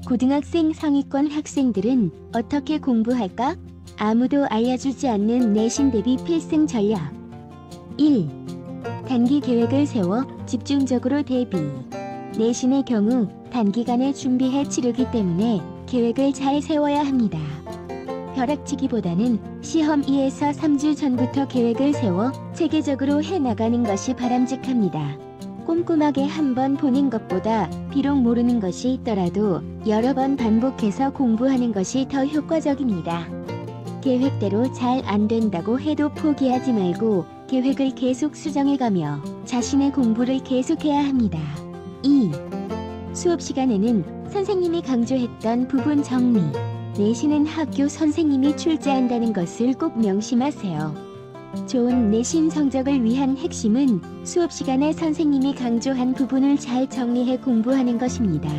고등학생 상위권 학생들은 어떻게 공부할까? 아무도 알려주지 않는 내신 대비 필승 전략. 1. 단기 계획을 세워 집중적으로 대비. 내신의 경우 단기간에 준비해 치르기 때문에 계획을 잘 세워야 합니다. 벼락치기보다는 시험 2에서 3주 전부터 계획을 세워 체계적으로 해나가는 것이 바람직합니다. 꼼꼼하게 한번 보는 것보다 비록 모르는 것이 있더라도 여러 번 반복해서 공부하는 것이 더 효과적입니다. 계획대로 잘 안 된다고 해도 포기하지 말고 계획을 계속 수정해가며 자신의 공부를 계속해야 합니다. 2. 수업 시간에는 선생님이 강조했던 부분 정리. 내신은 학교 선생님이 출제한다는 것을 꼭 명심하세요. 좋은 내신 성적을 위한 핵심은 수업 시간에 선생님이 강조한 부분을 잘 정리해 공부하는 것입니다.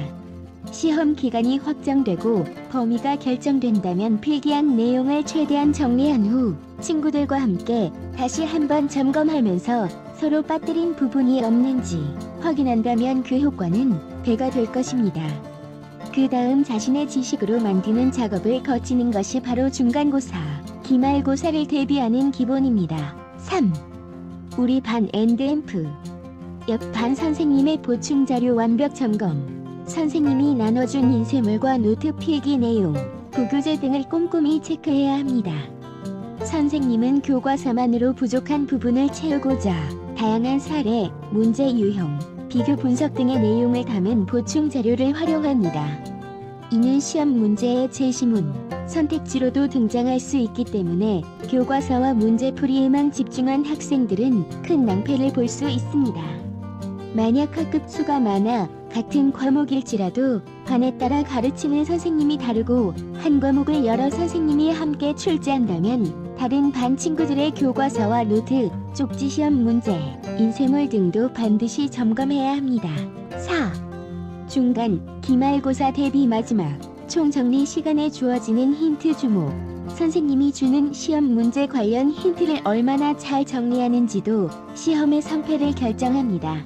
시험 기간이 확정되고 범위가 결정된다면 필기한 내용을 최대한 정리한 후 친구들과 함께 다시 한번 점검하면서 서로 빠뜨린 부분이 없는지 확인한다면 그 효과는 배가 될 것입니다. 그 다음 자신의 지식으로 만드는 작업을 거치는 것이 바로 중간고사, 기말고사를 대비하는 기본입니다. 3. 우리 반 &F. 옆 반 선생님의 보충자료 완벽 점검. 선생님이 나눠준 인쇄물과 노트 필기 내용, 부교재 등을 꼼꼼히 체크해야 합니다. 선생님은 교과서만으로 부족한 부분을 채우고자 다양한 사례, 문제 유형, 비교 분석 등의 내용을 담은 보충 자료를 활용합니다. 이는 시험 문제의 제시문, 선택지로도 등장할 수 있기 때문에 교과서와 문제풀이에만 집중한 학생들은 큰 낭패를 볼 수 있습니다. 만약 학급 수가 많아 같은 과목일지라도 반에 따라 가르치는 선생님이 다르고 한 과목을 여러 선생님이 함께 출제한다면 다른 반 친구들의 교과서와 노트, 쪽지 시험 문제, 인쇄물 등도 반드시 점검해야 합니다. 4. 중간, 기말고사 대비 마지막, 총정리 시간에 주어지는 힌트 주목. 선생님이 주는 시험 문제 관련 힌트를 얼마나 잘 정리하는지도 시험의 성패를 결정합니다.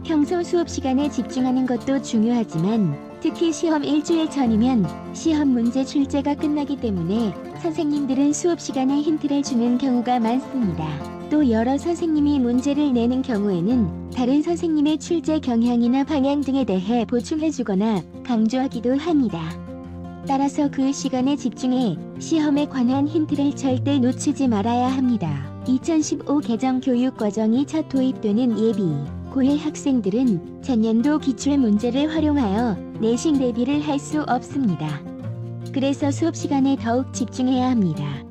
평소 수업 시간에 집중하는 것도 중요하지만 특히 시험 일주일 전이면 시험 문제 출제가 끝나기 때문에 선생님들은 수업 시간에 힌트를 주는 경우가 많습니다. 또 여러 선생님이 문제를 내는 경우에는 다른 선생님의 출제 경향이나 방향 등에 대해 보충해주거나 강조하기도 합니다. 따라서 그 시간에 집중해 시험에 관한 힌트를 절대 놓치지 말아야 합니다. 2015 개정 교육과정이 첫 도입되는 예비 고1 학생들은 전년도 기출문제를 활용하여 내신 대비를 할 수 없습니다. 그래서 수업 시간에 더욱 집중해야 합니다.